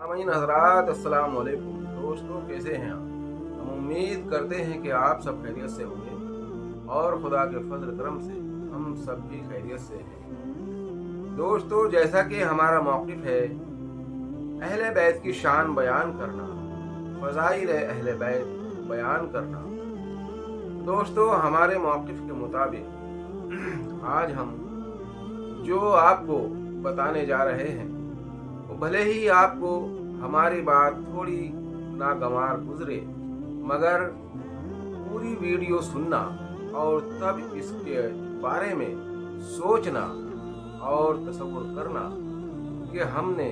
सामाईन हज़रात, अस्सलाम वालेकुम। दोस्तों, कैसे हैं आप? हम उम्मीद करते हैं कि आप सब खैरियत से होंगे और खुदा के फजल करम से हम सब भी खैरियत से हैं। दोस्तों, जैसा कि हमारा मौक़िफ़ है अहले बैत की शान बयान करना, फ़ज़ाइल अहले बैत बयान करना। दोस्तों, हमारे मौक़िफ़ के मुताबिक आज हम जो आपको बताने जा रहे हैं वो भले ही आपको हमारी बात थोड़ी नागवार गुजरे, मगर पूरी वीडियो सुनना और तब इसके बारे में सोचना और तसव्वुर करना कि हमने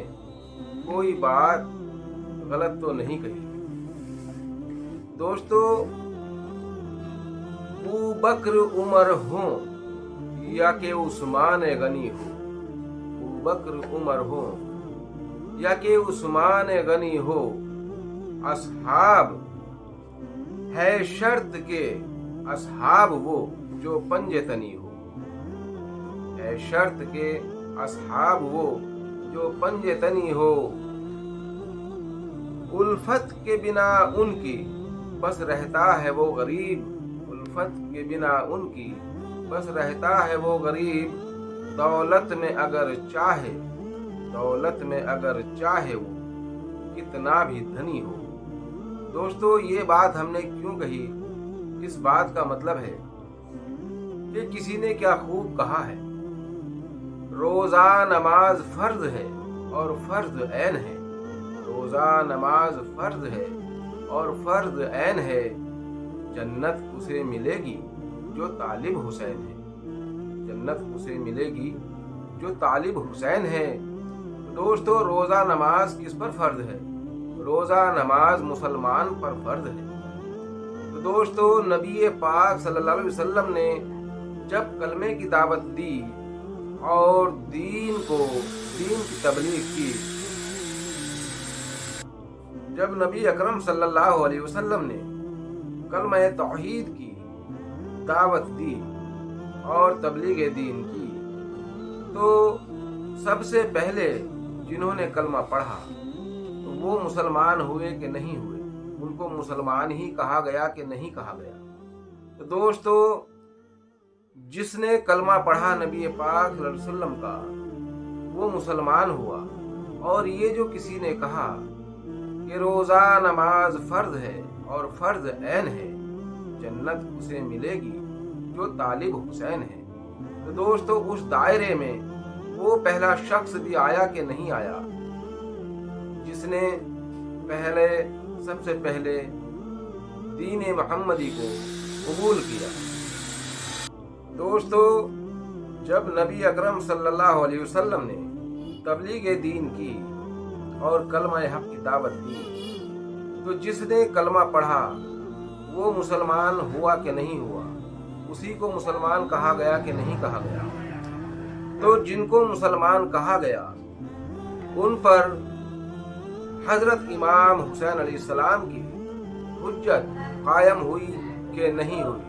कोई बात गलत तो नहीं कही। दोस्तों, अबू बकर उमर हो या कि उस्मान गनी हो, अबू बकर उमर हो या कि उस्मान गनी हो, असहाब है शर्त के असहाब वो जो पंजे तनी हो, है शर्त के असहाब वो जो पंजे तनी हो। उल्फत के बिना उनकी बस रहता है वो गरीब, उल्फत के बिना उनकी बस रहता है वो गरीब। दौलत में अगर चाहे, दौलत में अगर चाहे वो कितना भी धनी हो। दोस्तों, ये बात हमने क्यों कही? इस बात का मतलब है कि किसी ने क्या खूब कहा है, रोज़ा नमाज फर्ज है और फर्ज ऐन है, रोज़ा नमाज फर्ज है और फर्ज ऐन है। जन्नत उसे मिलेगी जो तालिब हुसैन है, जन्नत उसे मिलेगी जो तालिब हुसैन है। दोस्तों, रोज़ा नमाज किस पर फ़र्ज है? रोज़ा नमाज मुसलमान पर फ़र्ज है। तो दोस्तों, नबी पाक सल्लल्लाहु अलैहि वसल्लम ने जब कलमे की दावत दी और दीन की तबलीग की, जब नबी अकरम सल्लल्लाहु अलैहि वसल्लम ने कलमा तौहीद की दावत दी और तबलीग दीन की, तो सबसे पहले जिन्होंने कलमा पढ़ा तो वो मुसलमान हुए कि नहीं हुए? उनको मुसलमान ही कहा गया कि नहीं कहा गया? तो दोस्तों, जिसने कलमा पढ़ा नबी पाक सल्लल्लाहु अलैहि वसल्लम का, वो मुसलमान हुआ। और ये जो किसी ने कहा कि रोज़ा नमाज फ़र्ज है और फ़र्ज ऐन है, जन्नत उसे मिलेगी जो तालिब हुसैन है, तो दोस्तों, उस दायरे में वो पहला शख्स भी आया कि नहीं आया जिसने सबसे पहले दीन मोहम्मदी को कबूल किया। दोस्तों, जब नबी अकरम सल्लल्लाहु अलैहि वसल्लम ने तबलीग दीन की और कलमा हक की दावत दी, तो जिसने कलमा पढ़ा वो मुसलमान हुआ कि नहीं हुआ? उसी को मुसलमान कहा गया कि नहीं कहा गया? तो जिनको मुसलमान कहा गया उन पर हजरत इमाम हुसैन अलैहिस्सलाम की हुज्जत कायम हुई कि नहीं हुई?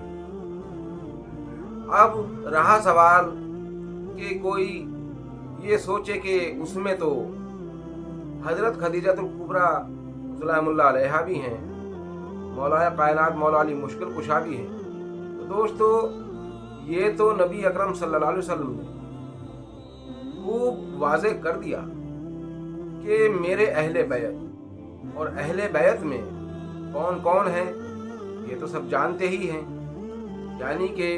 अब रहा सवाल कि कोई ये सोचे कि उसमें तो हजरत खदीजतुल कुबरा सलामुल्लाह अलैहा भी हैं, मौलाए कायनात मौला अली मुश्किल कुशा भी हैं। तो दोस्तों, ये तो नबी अकरम सल्लल्लाहु अलैहि वसल्लम ने खूब वाज़े कर दिया कि मेरे अहले बैत, और अहले बैत में कौन कौन है ये तो सब जानते ही हैं। यानी कि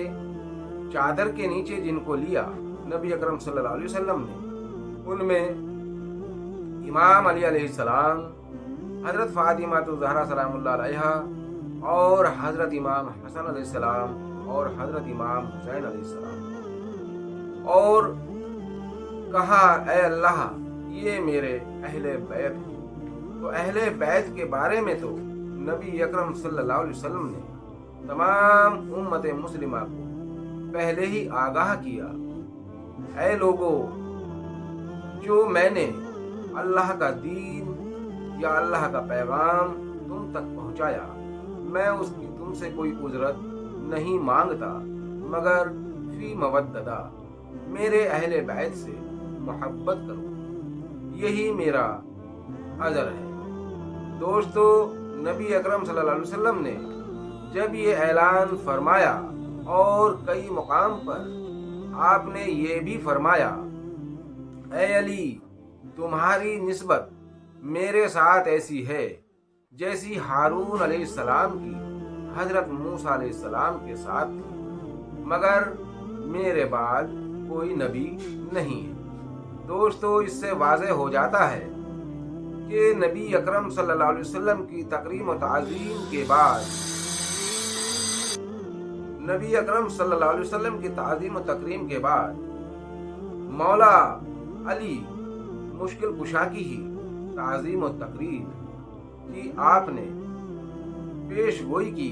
चादर के नीचे जिनको लिया नबी अकरम सल्लल्लाहु अलैहि वसल्लम ने, उनमें इमाम अली अलैहिस्सलाम, हज़रत फ़ातिमा ज़हरा सलामुल्लाह अलैहा और हज़रत इमाम हसन अलैहिस्सलाम और हज़रत इमाम हुसैन अलैहिस्सलाम। और कहा, ऐ अल्लाह, ये मेरे अहले बैत हैं। तो अहले बैत के बारे में तो नबी अकरम सल्लल्लाहु अलैहि वसल्लम ने तमाम उम्मत मुस्लिमा को पहले ही आगाह किया, ऐ लोगों, जो मैंने अल्लाह का दीन या अल्लाह का पैगाम तुम तक पहुंचाया, मैं उसकी तुमसे कोई उजरत नहीं मांगता, मगर फी मवद्ददा, मेरे अहले बैत से मोहब्बत करो। यही मेरा अजर है। दोस्तों, नबी अकरम सल्लल्लाहु अलैहि वसल्लम ने जब ये ऐलान फरमाया और कई मुकाम पर आपने ये भी फरमाया, ऐ अली, तुम्हारी निस्बत मेरे साथ ऐसी है जैसी हारून अलैहिस्सलाम की हजरत मूसा अलैहिस्सलाम के साथ थी, मगर मेरे बाद कोई नबी नहीं है। दोस्तों, इससे वाज़ेह हो जाता है कि नबी अकरम सल्लल्लाहु अलैहि वसल्लम की तकरीम और ताज़ीम के बाद नबी अकरम सल्लल्लाहु अलैहि वसल्लम की ताज़ीम और तकरीम के बाद मौला अली मुश्किल कुशा की ही ताज़ीम और तकरीम की आपने पेश गोई की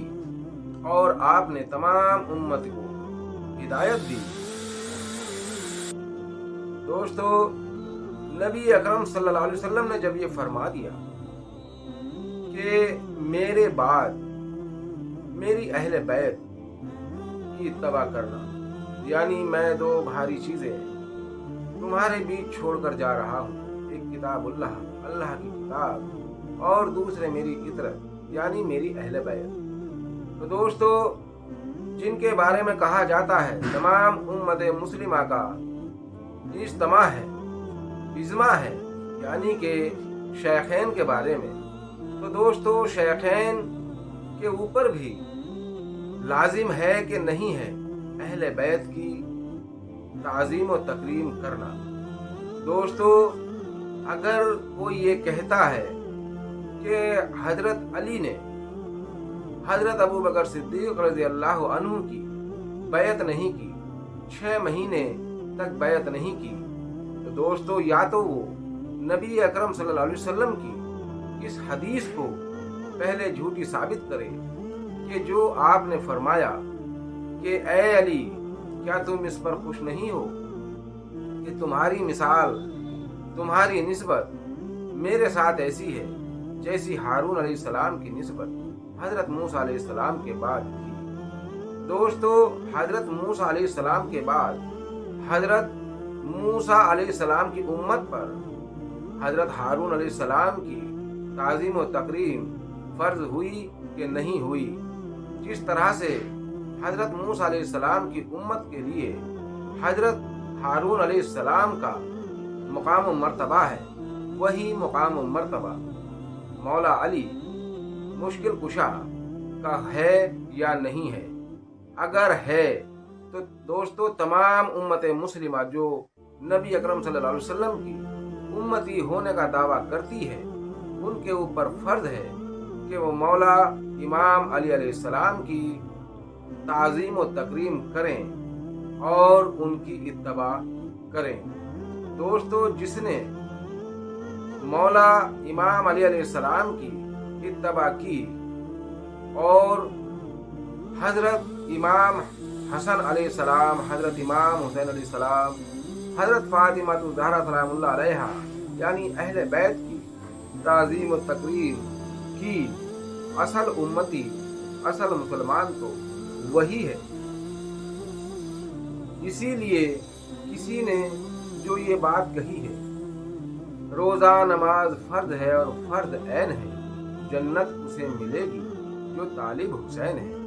और आपने तमाम उम्मत को हिदायत दी। दोस्तों, नबी अकरम सल्लल्लाहु अलैहि वसल्लम ने जब ये फरमा दिया कि मेरे बाद मेरी अहले बैत की इत्तबा करना, यानी मैं दो भारी चीज़ें तुम्हारे बीच छोड़कर जा रहा हूँ, एक किताबुल्लाह, अल्लाह की किताब, और दूसरे मेरी इतरत, यानी मेरी अहले बैत। तो दोस्तों, जिनके बारे में कहा जाता है तमाम उम्मत मुस्लिमा का इज्तिमा है, इज्मा है, यानी कि शेखैन के बारे में, तो दोस्तों शेखैन के ऊपर भी लाजिम है कि नहीं है अहले बैत की ताज़ीम और तकरीम करना। दोस्तों, अगर कोई ये कहता है कि हजरत अली ने हजरत अबू बकर सिद्दीक रज़ी अल्लाह अन्हु की बैत नहीं की, 6 महीने तक बैत नहीं की, तो दोस्तों या तो वो नबी अकरम सल्लल्लाहु अलैहि वसल्लम की इस हदीस को पहले झूठी साबित करे कि जो आपने फरमाया कि ऐ अली, क्या तुम इस पर खुश नहीं हो कि तुम्हारी मिसाल, तुम्हारी निस्बत मेरे साथ ऐसी है जैसी हारून अलैहिस्सलाम की निस्बत हजरत मूसा अलैहिस्सलाम के बाद थी। दोस्तों, हजरत मूसा अलैहिस्सलाम के बाद हजरत मूसा अलैहिस्सलाम की उम्मत पर हजरत हारून अलैहिस्सलाम की ताज़ीम और तकरीम फ़र्ज हुई कि नहीं हुई। जिस तरह से हजरत मूसा अलैहिस्सलाम की उम्मत के लिए हजरत हारून अलैहिस्सलाम का मुकाम व मर्तबा है, वही मुकाम व मर्तबा मौला अली मुश्किल कुशा का है या नहीं है। अगर है तो दोस्तों तमाम उम्मत मुस्लिमा जो नबी अकरम सल्लल्लाहु अलैहि वसल्लम की उम्मती होने का दावा करती है, उनके ऊपर फर्ज है कि वो मौला इमाम अली अलैहिस्सलाम की ताज़ीम और तकरीम करें और उनकी इत्तबा करें। दोस्तों, जिसने मौला इमाम अली अलैहिस्सलाम की इत्तबा की और हजरत इमाम हसन अलैहिस्सलाम, हजरत इमाम हुसैन अलैहिस्सलाम, हजरत फातिमा ज़हरा सलामुल्लाह अलैहा, यानी अहले बैत की ताज़ीम और तकरीम की, असल उम्मती, असल मुसलमान तो वही है। इसीलिए किसी ने जो ये बात कही है, रोज़ा नमाज फ़र्ज है और फ़र्ज ऐन है, जन्नत उसे मिलेगी जो तालिब हुसैन है।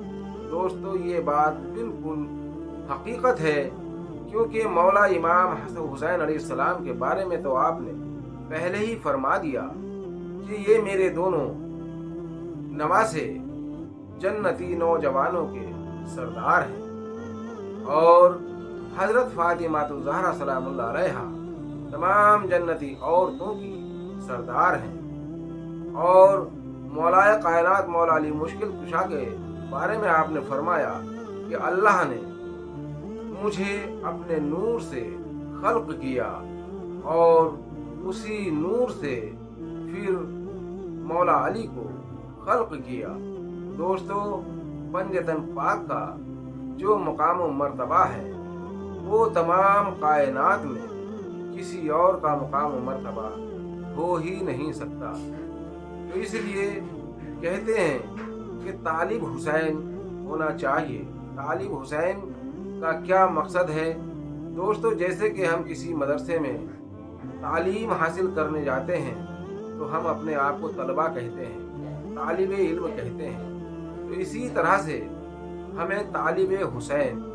दोस्तों, ये बात बिल्कुल हकीकत है, क्योंकि मौला इमाम हसन हुसैन अलैहिस्सलाम के बारे में तो आपने पहले ही फरमा दिया कि ये मेरे दोनों नवासे जन्नती नौजवानों के सरदार हैं और हजरत फातिमा ज़हरा सलामुल्लाह अलैहा तमाम जन्नती औरतों की सरदार हैं। और मौलाए कायनात मौला अली मुश्किल कुशा के बारे में आपने फरमाया कि अल्लाह ने मुझे अपने नूर से खल्क किया और उसी नूर से फिर मौला अली को खल्क किया। दोस्तों, पंजतन पाक का जो मकाम व मर्तबा है वो तमाम कायनात में किसी और का मकाम व मर्तबा हो ही नहीं सकता। तो इसलिए कहते हैं कि तालिब हुसैन होना चाहिए। तालिब हुसैन का क्या मकसद है? दोस्तों, जैसे कि हम किसी मदरसे में तालीम हासिल करने जाते हैं تو ہم اپنے آپ کو طلبہ کہتے ہیں، طالب علم کہتے ہیں۔ تو اسی طرح سے ہمیں طالب حسین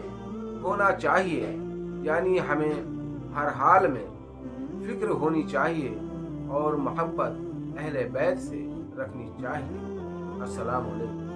ہونا چاہیے، یعنی ہمیں ہر حال میں فکر ہونی چاہیے اور محبت اہل بیت سے رکھنی چاہیے۔ السلام علیکم۔